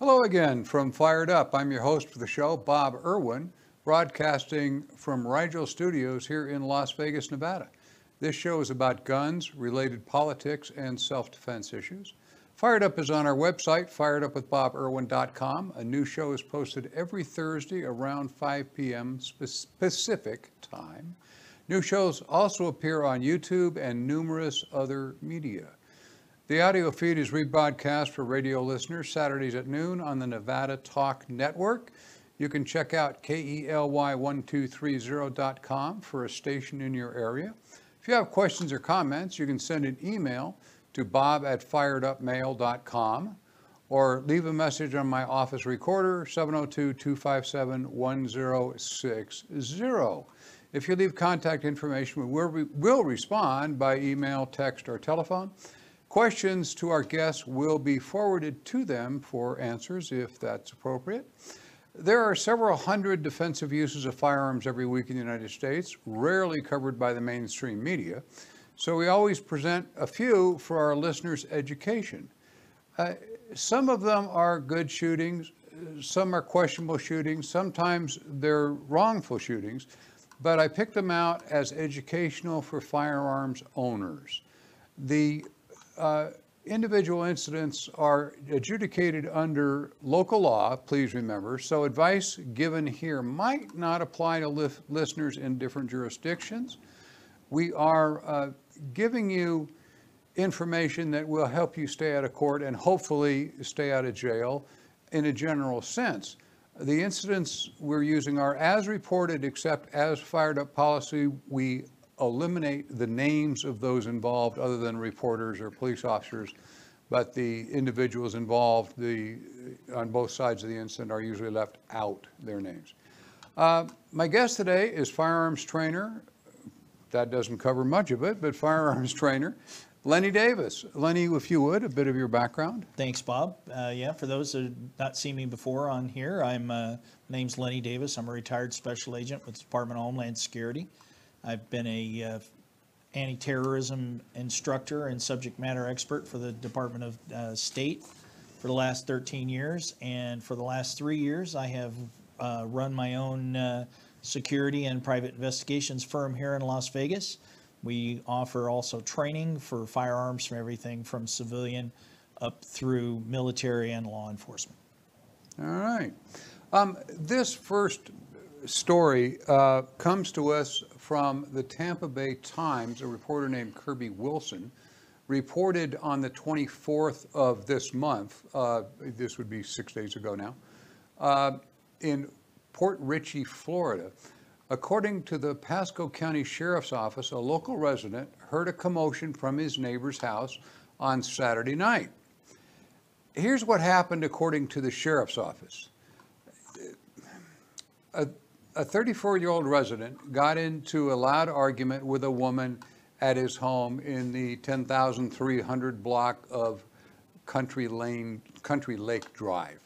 Hello again from Fired Up. I'm your host for the show, Bob Irwin, broadcasting from Rigel Studios here in Las Vegas, Nevada. This show is about guns, related politics, and self-defense issues. Fired Up is on our website, firedupwithbobirwin.com. A new show is posted every Thursday around 5 p.m. Pacific time. New shows also appear on YouTube and numerous other media. The audio feed is rebroadcast for radio listeners Saturdays at noon on the Nevada Talk Network. You can check out KELY1230.com for a station in your area. If you have questions or comments, you can send an email to bob@firedupmail.com or leave a message on my office recorder, 702-257-1060. If you leave contact information, we will respond by email, text, or telephone. Questions to our guests will be forwarded to them for answers if that's appropriate. There are several hundred defensive uses of firearms every week in the United States, rarely covered by the mainstream media. So we always present a few for our listeners' education. Some of them are good shootings, some are questionable shootings, sometimes they're wrongful shootings, but I picked them out as educational for firearms owners. The individual incidents are adjudicated under local law, please remember, so advice given here might not apply to listeners in different jurisdictions. We are giving you information that will help you stay out of court and hopefully stay out of jail in a general sense. The incidents we're using are as reported, except as Fired Up policy, we eliminate the names of those involved other than reporters or police officers, but the individuals involved on both sides of the incident are usually left out, their names. My guest today is firearms trainer. That doesn't cover much of it, but firearms trainer, Lenny Davis. Lenny, if you would, a bit of your background. Thanks, Bob. For those that have not seen me before on here, my name's Lenny Davis. I'm a retired special agent with the Department of Homeland Security. I've been a anti-terrorism instructor and subject matter expert for the Department of State for the last 13 years. And for the last 3 years, I have run my own security and private investigations firm here in Las Vegas. We offer also training for firearms from everything from civilian up through military and law enforcement. All right. This first story comes to us from the Tampa Bay Times. A reporter named Kirby Wilson reported on the 24th of this month, this would be 6 days ago now, in Port Richey, Florida. According to the Pasco County Sheriff's Office, a local resident heard a commotion from his neighbor's house on Saturday night. Here's what happened according to the Sheriff's Office. A 34-year-old resident got into a loud argument with a woman at his home in the 10,300 block of Country Lake Drive.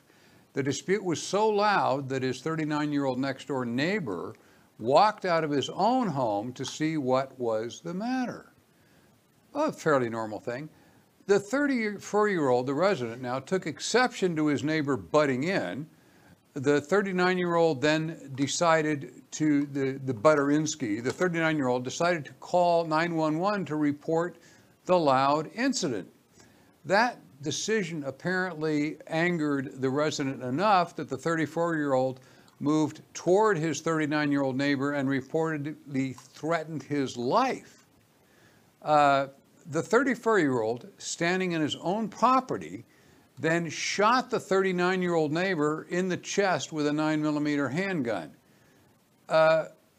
The dispute was so loud that his 39-year-old next-door neighbor walked out of his own home to see what was the matter. A fairly normal thing. The 34-year-old, the resident now, took exception to his neighbor butting in. The 39-year-old then decided to, the 39-year-old decided to call 911 to report the loud incident. That decision apparently angered the resident enough that the 34-year-old moved toward his 39-year-old neighbor and reportedly threatened his life. The 34-year-old, standing in his own property, then shot the 39-year-old neighbor in the chest with a 9mm handgun.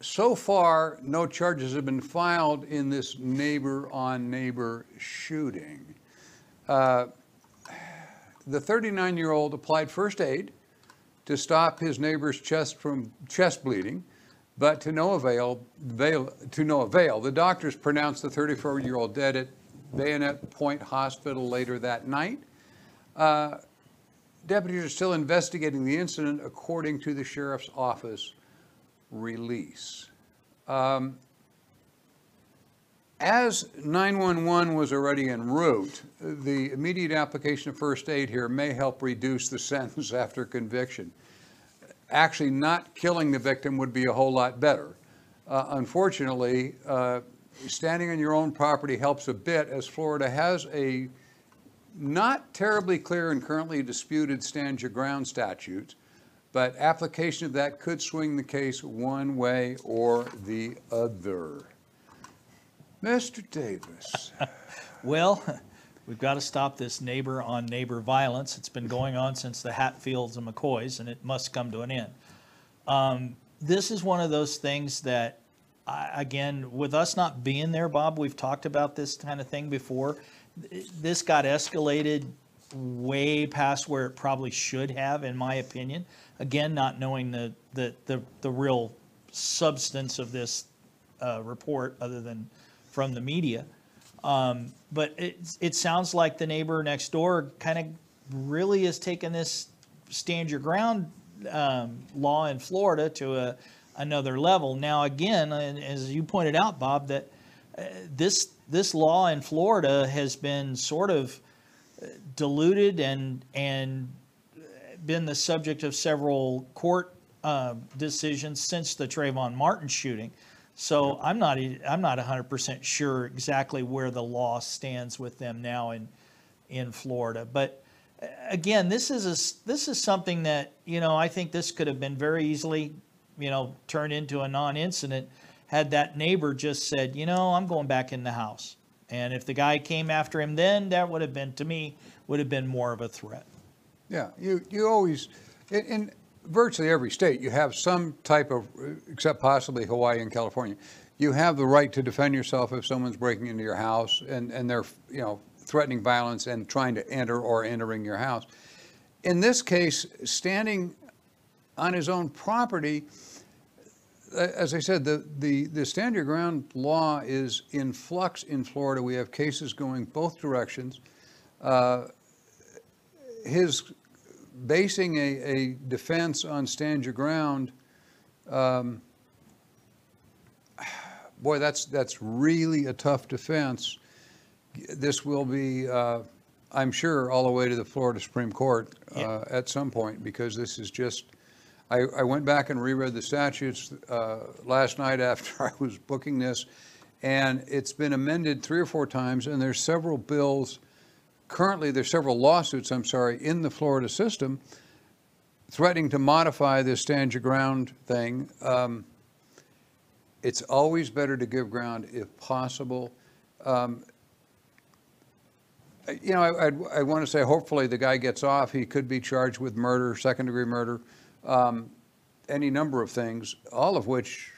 So far, no charges have been filed in this neighbor-on-neighbor shooting. The 39-year-old applied first aid to stop his neighbor's chest bleeding, but to no avail. The doctors pronounced the 34-year-old dead at Bayonet Point Hospital later that night. Deputies are still investigating the incident, according to the Sheriff's Office release. As 911 was already en route, the immediate application of first aid here may help reduce the sentence after conviction. Actually, not killing the victim would be a whole lot better. Unfortunately, standing on your own property helps a bit, as Florida has a not terribly clear and currently disputed stand your ground statute, but application of that could swing the case one way or the other. Mr. Davis. Well, we've got to stop this neighbor-on-neighbor violence. It's been going on since the Hatfields and McCoys, and it must come to an end. This is one of those things that, again, with us not being there, Bob, we've talked about this kind of thing before. This got escalated way past where it probably should have, in my opinion. Again, not knowing the real substance of this report other than from the media. But it sounds like the neighbor next door kind of really has taken this stand your ground law in Florida to another level. Now, again, and as you pointed out, Bob, that this law in Florida has been sort of diluted and been the subject of several court decisions since the Trayvon Martin shooting. So I'm not 100% sure exactly where the law stands with them now in Florida. But again, this is something that, I think this could have been very easily, turned into a non-incident had that neighbor just said, I'm going back in the house. And if the guy came after him then, that would have been, to me, would have been more of a threat. Yeah, you always, in virtually every state, you have some type of, except possibly Hawaii and California, you have the right to defend yourself if someone's breaking into your house and they're, threatening violence and trying to enter or entering your house. In this case, standing on his own property, as I said, the stand your ground law is in flux in Florida. We have cases going both directions. His basing a defense on stand your ground, boy, that's really a tough defense. This will be, I'm sure, all the way to the Florida Supreme Court at some point, because this is just, I went back and reread the statutes last night after I was booking this, and it's been amended 3 or 4 times, and there's several bills. Currently, there's several lawsuits, in the Florida system threatening to modify this stand your ground thing. It's always better to give ground if possible. I want to say hopefully the guy gets off. He could be charged with murder, second-degree murder, any number of things, all of which,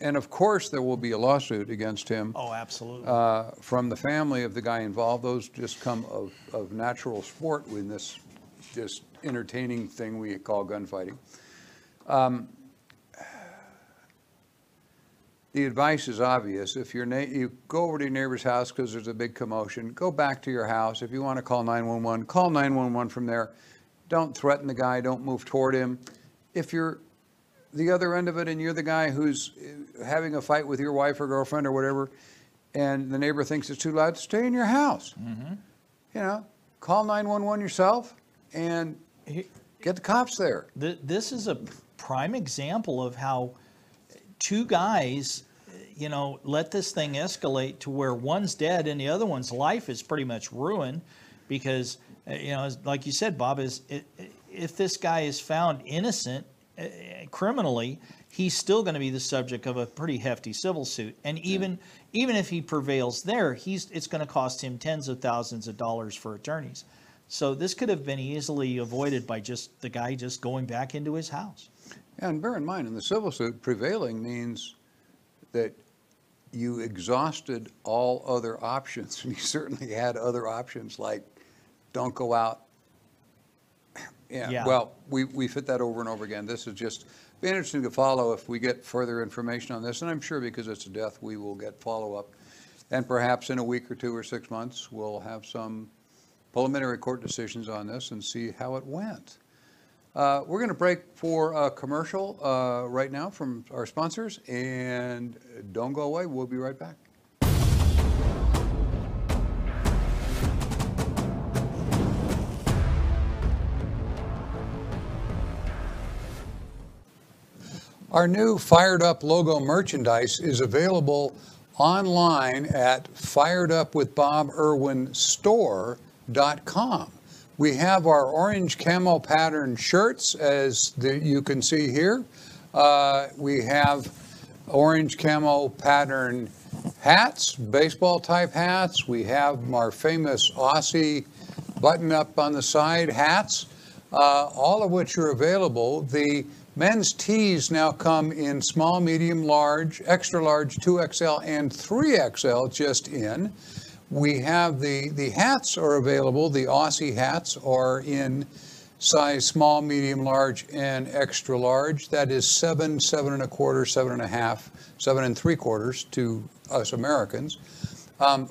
and of course there will be a lawsuit against him. Oh, absolutely. From the family of the guy involved. Those just come of natural sport with this just entertaining thing we call gunfighting. The advice is obvious. If you go over to your neighbor's house because there's a big commotion, go back to your house. If you want to call 911, call 911 from there. Don't threaten the guy. Don't move toward him. If you're the other end of it and you're the guy who's having a fight with your wife or girlfriend or whatever, and the neighbor thinks it's too loud, stay in your house. Mm-hmm. Call 911 yourself and get the cops there. This is a prime example of how 2 guys, let this thing escalate to where one's dead and the other one's life is pretty much ruined because, like you said, Bob, if this guy is found innocent criminally, he's still going to be the subject of a pretty hefty civil suit. And even if he prevails there, it's going to cost him tens of thousands of dollars for attorneys. So this could have been easily avoided by just the guy just going back into his house. And bear in mind, in the civil suit, prevailing means that you exhausted all other options. And you certainly had other options like don't go out. Yeah. Well, we fit that over and over again. This is just be interesting to follow if we get further information on this. And I'm sure because it's a death, we will get follow-up. And perhaps in a week or 2 or 6 months, we'll have some preliminary court decisions on this and see how it went. We're going to break for a commercial right now from our sponsors. And don't go away. We'll be right back. Our new Fired Up logo merchandise is available online at firedupwithboberwinstore.com. We have our orange camo pattern shirts, as you can see here. We have orange camo pattern hats, baseball type hats. We have our famous Aussie button up on the side hats, all of which are available. The men's tees now come in small, medium, large, extra large, 2XL, and 3XL just in. We have the hats are available. The Aussie hats are in size small, medium, large, and extra large. That is 7, 7 1/4, 7 1/2, 7 3/4 to us Americans.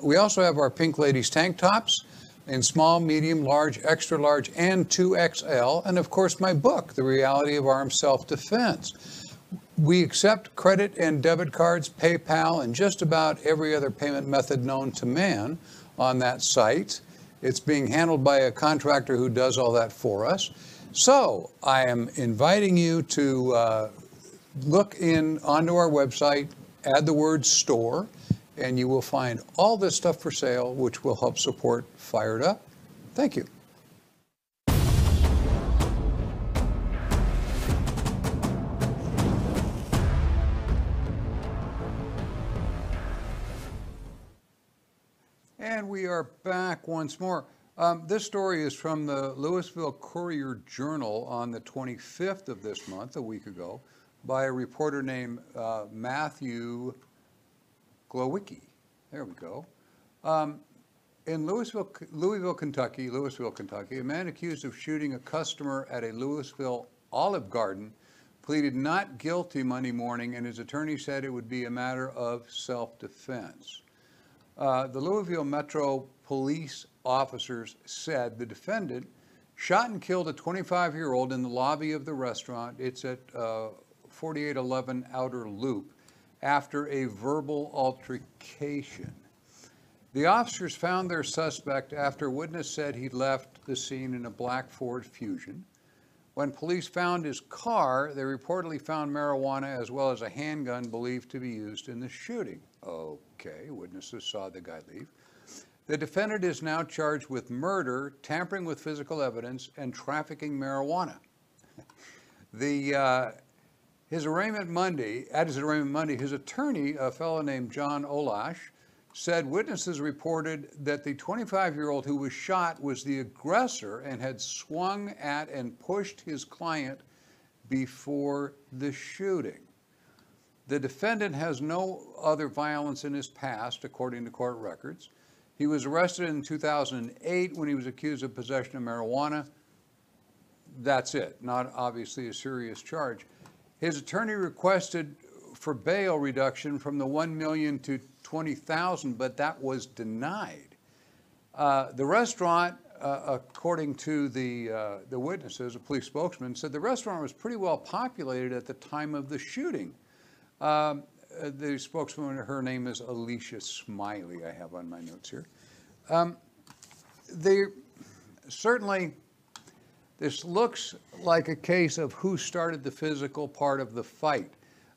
We also have our Pink Ladies tank tops in small, medium, large, extra large, and 2XL. And of course, my book, The Reality of Armed Self-Defense. We accept credit and debit cards, PayPal, and just about every other payment method known to man on that site. It's being handled by a contractor who does all that for us. So I am inviting you to look onto our website, add the word store, and you will find all this stuff for sale, which will help support Fired Up. Thank you. And we are back once more. This story is from the Louisville Courier-Journal on the 25th of this month, a week ago, by a reporter named Matthew Glowicki. There we go. In Louisville, Kentucky, a man accused of shooting a customer at a Louisville Olive Garden pleaded not guilty Monday morning, and his attorney said it would be a matter of self-defense. The Louisville Metro Police officers said the defendant shot and killed a 25-year-old in the lobby of the restaurant. It's at 4811 Outer Loop after a verbal altercation. The officers found their suspect after a witness said he left the scene in a black Ford Fusion. When police found his car, they reportedly found marijuana as well as a handgun believed to be used in the shooting. Okay, witnesses saw the guy leave. The defendant is now charged with murder, tampering with physical evidence, and trafficking marijuana. At his arraignment Monday, his attorney, a fellow named John Olash, said witnesses reported that the 25-year-old who was shot was the aggressor and had swung at and pushed his client before the shooting. The defendant has no other violence in his past, according to court records. He was arrested in 2008 when he was accused of possession of marijuana. That's it, not obviously a serious charge. His attorney requested for bail reduction from the $1 million to $20,000, but that was denied. The restaurant, according to the witnesses, a police spokesman, said the restaurant was pretty well populated at the time of the shooting. The spokeswoman, her name is Alicia Smiley, I have on my notes here. Certainly, this looks like a case of who started the physical part of the fight.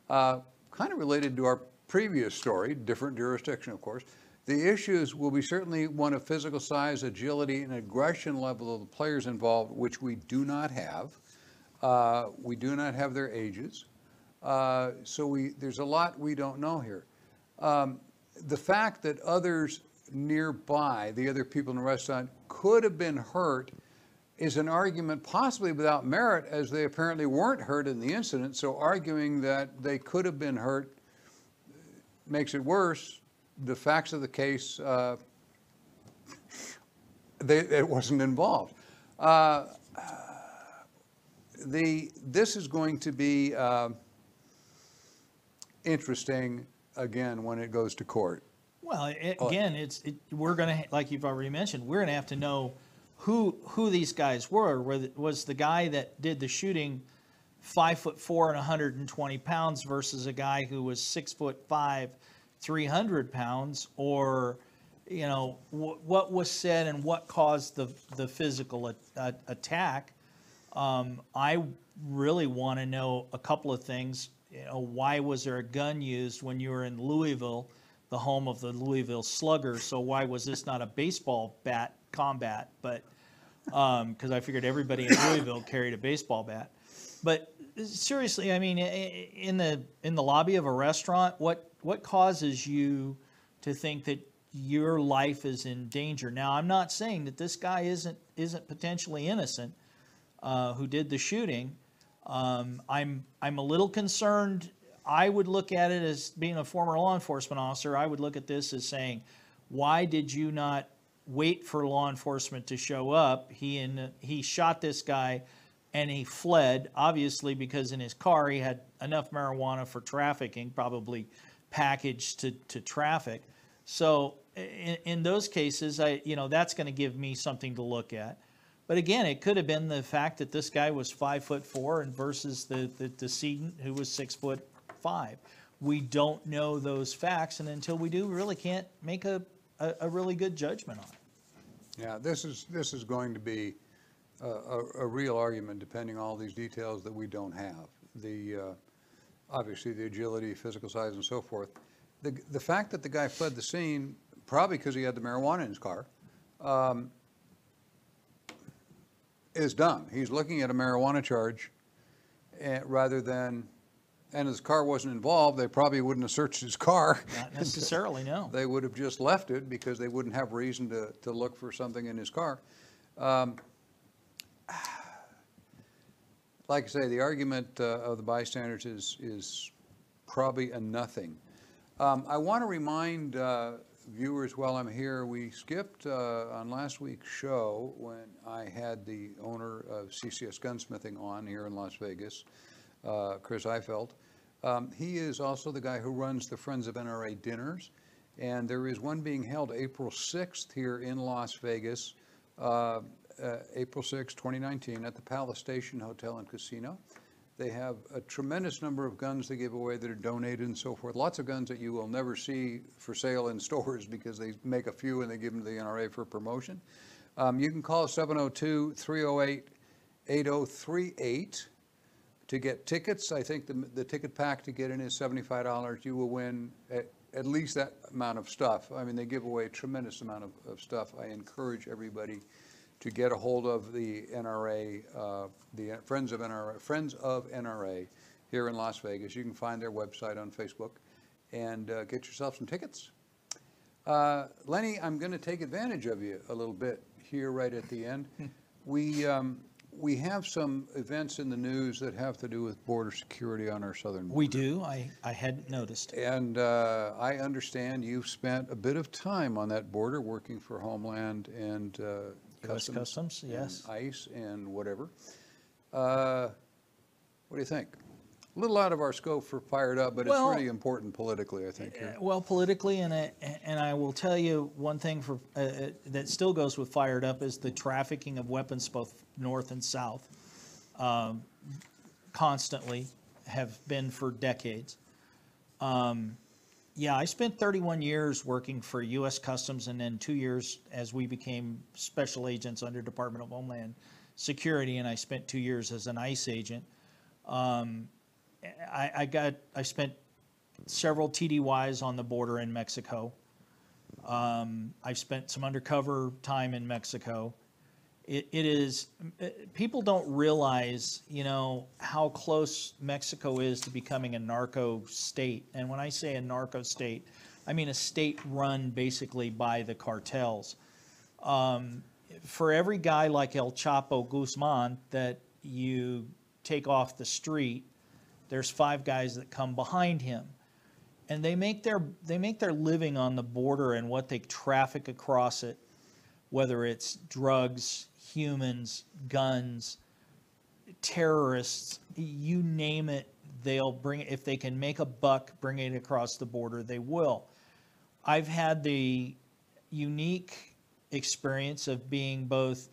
Kind of related to our previous story, different jurisdiction, of course. The issues will be certainly one of physical size, agility, and aggression level of the players involved, which we do not have. We do not have their ages. So there's a lot we don't know here. The fact that others nearby, the other people in the restaurant, could have been hurt is an argument possibly without merit, as they apparently weren't hurt in the incident. So arguing that they could have been hurt makes it worse. The facts of the case, it wasn't involved. This is going to be interesting again when it goes to court. Well, again, we're going to, like you've already mentioned, we're going to have to know who these guys were. Was the guy that did the shooting 5'4" and 120 pounds versus a guy who was 6'5", 300 pounds, or what was said and what caused the physical attack? I really want to know a couple of things. why was there a gun used when you were in Louisville, the home of the Louisville Sluggers? So why was this not a baseball bat combat? But because I figured everybody in Louisville carried a baseball bat. But seriously, I mean, in the lobby of a restaurant, what causes you to think that your life is in danger? Now, I'm not saying that this guy isn't potentially innocent, who did the shooting. I'm a little concerned. I would look at it as being a former law enforcement officer. I would look at this as saying, why did you not wait for law enforcement to show up? He shot this guy and he fled, obviously because in his car he had enough marijuana for trafficking, probably packaged to traffic. So in those cases, that's going to give me something to look at. But again, it could have been the fact that this guy was 5'4" and versus the decedent who was 6'5". We don't know those facts, and until we do, we really can't make a really good judgment on it. Yeah, this is going to be a real argument, depending on all these details that we don't have. Obviously the agility, physical size, and so forth. The fact that the guy fled the scene, probably because he had the marijuana in his car, is dumb. He's looking at a marijuana charge rather than, and his car wasn't involved, they probably wouldn't have searched his car. Not necessarily, no. They would have just left it because they wouldn't have reason to look for something in his car. Like I say, the argument of the bystanders is probably a nothing. I want to remind viewers while I'm here, we skipped on last week's show when I had the owner of CCS Gunsmithing on here in Las Vegas, Chris Eifeld. He is also the guy who runs the Friends of NRA dinners, and there is one being held April 6th here in Las Vegas, April 6, 2019, at the Palace Station Hotel and Casino. They have a tremendous number of guns they give away that are donated and so forth. Lots of guns that you will never see for sale in stores because they make a few and they give them to the NRA for promotion. You can call 702-308-8038 to get tickets. I think the ticket pack to get in is $75. You will win at least that amount of stuff. I mean, they give away a tremendous amount of stuff. I encourage everybody to get a hold of the NRA, the Friends of NRA here in Las Vegas. You can find their website on Facebook and get yourself some tickets. Lenny, I'm going to take advantage of you a little bit here right at the end. We have some events in the news that have to do with border security on our southern border. We do. I hadn't noticed. And I understand you've spent a bit of time on that border working for Homeland and Customs, yes. And ICE and whatever. What do you think? A little out of our scope for Fired Up, but it's really important politically, I think. Well, politically, and I will tell you one thing that still goes with Fired Up is the trafficking of weapons, both north and south, constantly have been for decades. Yeah, I spent 31 years working for U.S. Customs and then 2 years as we became special agents under Department of Homeland Security, and I spent 2 years as an ICE agent. I spent several TDYs on the border in Mexico. I've spent some undercover time in Mexico. People don't realize, how close Mexico is to becoming a narco state. And when I say a narco state, I mean a state run basically by the cartels. For every guy like El Chapo Guzman that you take off the street, there's 5 guys that come behind him. And they make their living on the border and what they traffic across it, whether it's drugs, humans, guns, terrorists, you name it, they'll bring it. If they can make a buck bringing it across the border, they will. I've had the unique experience of being both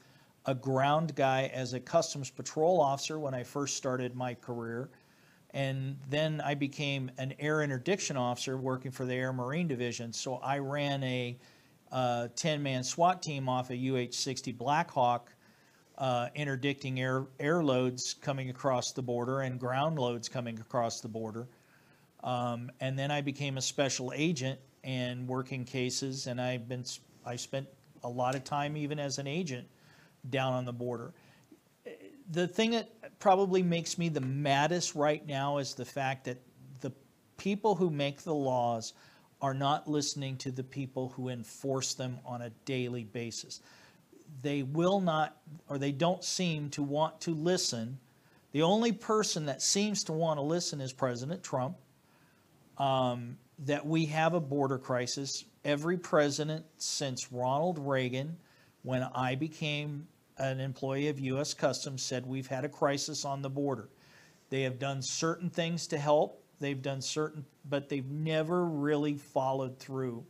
a ground guy as a Customs Patrol officer when I first started my career, and then I became an air interdiction officer working for the Air Marine Division. So I ran a 10-man SWAT team off a UH-60 Black Hawk interdicting air loads coming across the border and ground loads coming across the border. And then I became a special agent and working cases, and I spent a lot of time even as an agent down on the border. The thing that probably makes me the maddest right now is the fact that the people who make the laws are not listening to the people who enforce them on a daily basis. They will not, or they don't seem to want to listen. The only person that seems to want to listen is President Trump. That we have a border crisis. Every president since Ronald Reagan, when I became an employee of U.S. Customs, said we've had a crisis on the border. They have done certain things to help. They've done certain, but they've never really followed through.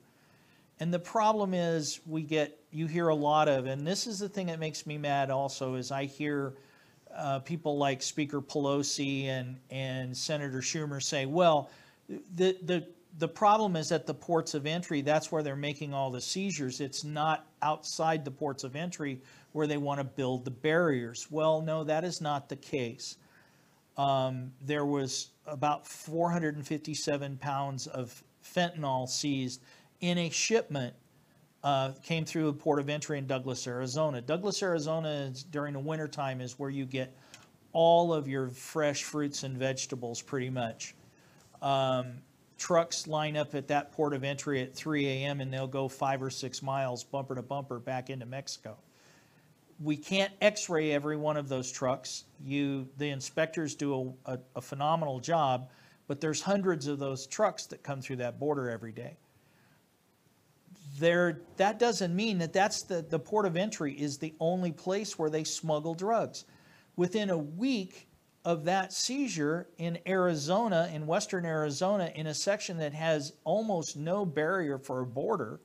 And the problem is you hear a lot of, and this is the thing that makes me mad also, is I hear people like Speaker Pelosi and Senator Schumer say, well, the problem is at the ports of entry. That's where they're making all the seizures. It's not outside the ports of entry where they want to build the barriers. Well, no, that is not the case. There was about 457 pounds of fentanyl seized in a shipment came through a port of entry in Douglas, Arizona. Douglas, Arizona, during the wintertime is where you get all of your fresh fruits and vegetables pretty much. Trucks line up at that port of entry at 3 a.m. and they'll go 5 or 6 miles bumper to bumper back into Mexico. We can't x-ray every one of those trucks. The inspectors do a phenomenal job, but there's hundreds of those trucks that come through that border every day. That doesn't mean that that's the port of entry is the only place where they smuggle drugs. Within a week of that seizure in Arizona, in western Arizona, in a section that has almost no barrier for a border,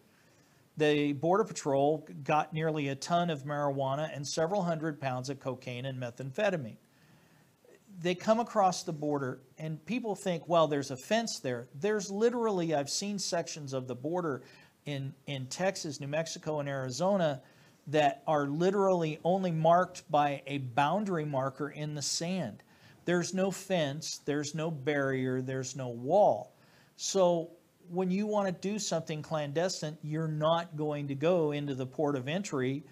the Border Patrol got nearly a ton of marijuana and several hundred pounds of cocaine and methamphetamine. They come across the border and people think, well, there's a fence there. There's literally, I've seen sections of the border in Texas, New Mexico, and Arizona that are literally only marked by a boundary marker in the sand. There's no fence, there's no barrier, there's no wall. So when you want to do something clandestine, you're not going to go into the port of entry.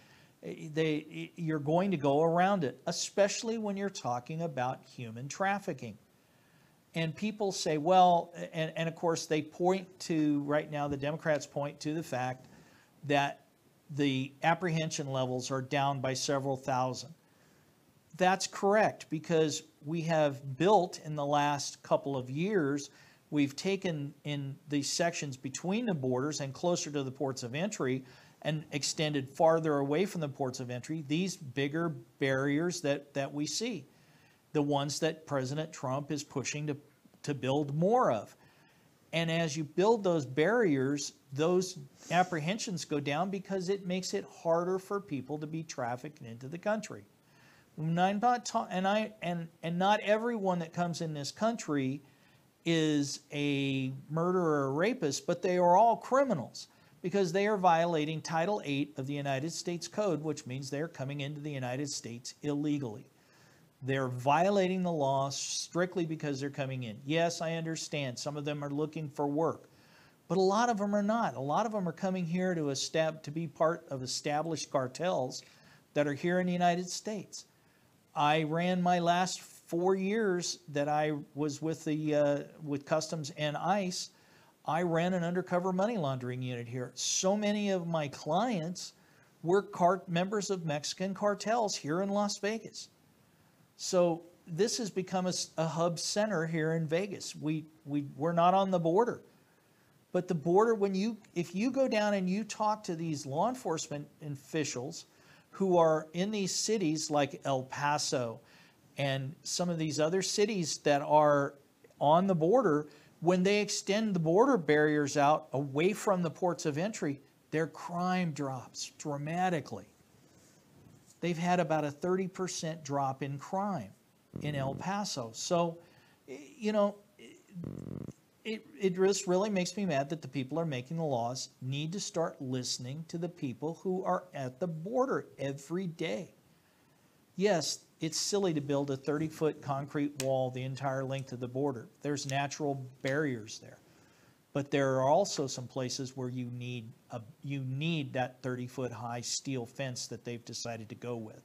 You're going to go around it, especially when you're talking about human trafficking. And people say, well, and of course they point to, right now the Democrats point to the fact that the apprehension levels are down by several thousand. That's correct, because we have built in the last couple of years, we've taken in these sections between the borders and closer to the ports of entry and extended farther away from the ports of entry these bigger barriers that we see, the ones that President Trump is pushing to build more of. And as you build those barriers, those apprehensions go down because it makes it harder for people to be trafficked into the country. And not everyone that comes in this country is a murderer or rapist, but they are all criminals because they are violating Title VIII of the United States Code, which means they're coming into the United States illegally. They're violating the law strictly because they're coming in. Yes, I understand. Some of them are looking for work, but a lot of them are not. A lot of them are coming here to be part of established cartels that are here in the United States. I ran my last 4 years that I was with with Customs and ICE. I ran an undercover money laundering unit here. So many of my clients were members of Mexican cartels here in Las Vegas. So this has become a hub center here in Vegas. We're not on the border, but the border, if you go down and you talk to these law enforcement officials who are in these cities like El Paso and some of these other cities that are on the border, when they extend the border barriers out away from the ports of entry, their crime drops dramatically. They've had about a 30% drop in crime in El Paso. So, you know, it just really makes me mad that the people who are making the laws need to start listening to the people who are at the border every day. yes, it's silly to build a 30-foot concrete wall the entire length of the border. There's natural barriers there. But there are also some places where you need that 30-foot high steel fence that they've decided to go with.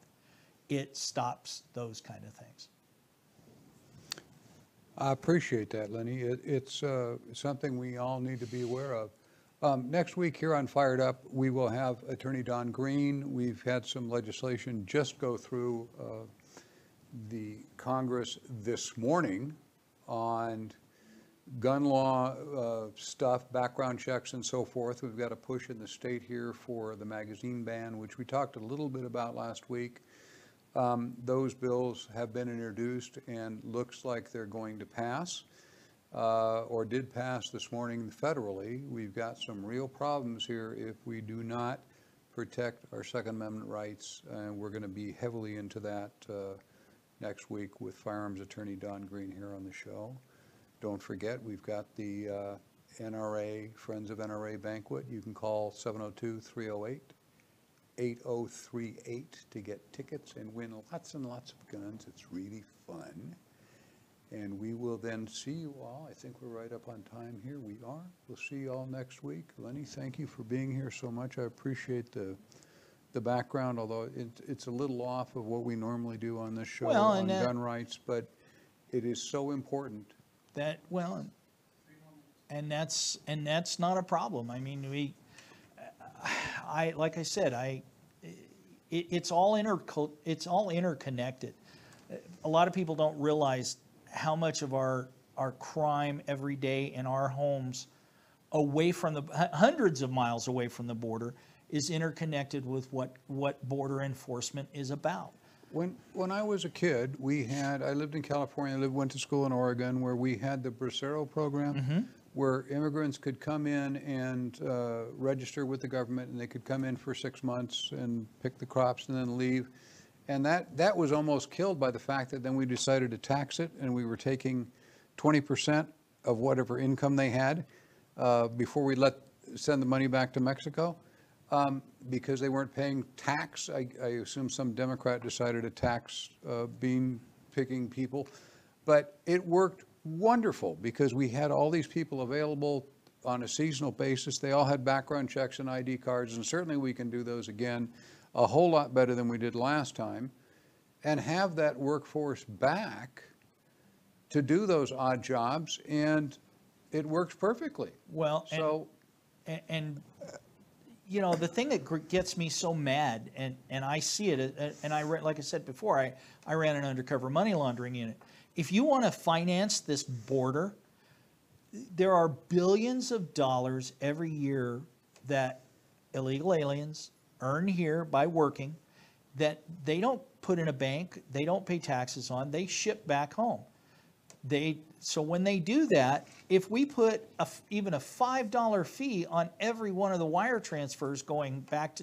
It stops those kind of things. I appreciate that, Lenny. It's something we all need to be aware of. Next week here on Fired Up, we will have Attorney Don Green. We've had some legislation just go through the Congress this morning on gun law stuff, background checks and so forth. We've got a push in the state here for the magazine ban, which we talked a little bit about last week. Those bills have been introduced and looks like they're going to pass, or did pass this morning federally. We've got some real problems here if we do not protect our Second Amendment rights, and we're going to be heavily into that next week with firearms attorney Don Green here on the show. Don't forget, we've got the NRA, Friends of NRA banquet. You can call 702-308-8038 to get tickets and win lots and lots of guns. It's really fun. And we will then see you all. I think we're right up on time here. We are. We'll see you all next week. Lenny, thank you for being here so much. I appreciate the background, although it's a little off of what we normally do on this show on gun rights, but it is so important. And that's not a problem. I mean, like I said, it's all interconnected. A lot of people don't realize how much of our crime every day in our homes, away from hundreds of miles away from the border, is interconnected with what border enforcement is about. When I was a kid, I lived in California, went to school in Oregon, where we had the Bracero program, where immigrants could come in and register with the government, and they could come in for 6 months and pick the crops and then leave. And that was almost killed by the fact that then we decided to tax it, and we were taking 20% of whatever income they had before we send the money back to Mexico. Because they weren't paying tax. I assume some Democrat decided to tax bean-picking people. But it worked wonderful because we had all these people available on a seasonal basis. They all had background checks and ID cards, and certainly we can do those again a whole lot better than we did last time, and have that workforce back to do those odd jobs, and it works perfectly. Well, and you know, the thing that gets me so mad, and I see it, and like I said before, I ran an undercover money laundering unit. If you want to finance this border, there are billions of dollars every year that illegal aliens earn here by working that they don't put in a bank, they don't pay taxes on, they ship back home. So when they do that, if we put even a $5 fee on every one of the wire transfers going back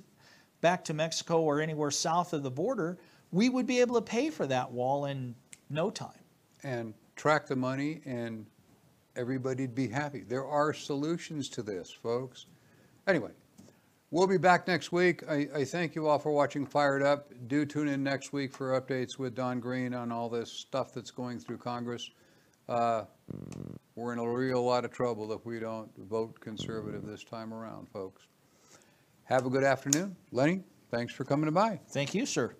to Mexico or anywhere south of the border, we would be able to pay for that wall in no time. And track the money, and everybody'd be happy. There are solutions to this, folks. Anyway, we'll be back next week. I thank you all for watching Fired Up. Do tune in next week for updates with Don Green on all this stuff that's going through Congress. We're in a real lot of trouble if we don't vote conservative this time around, folks. Have a good afternoon. Lenny, thanks for coming by. Thank you, sir.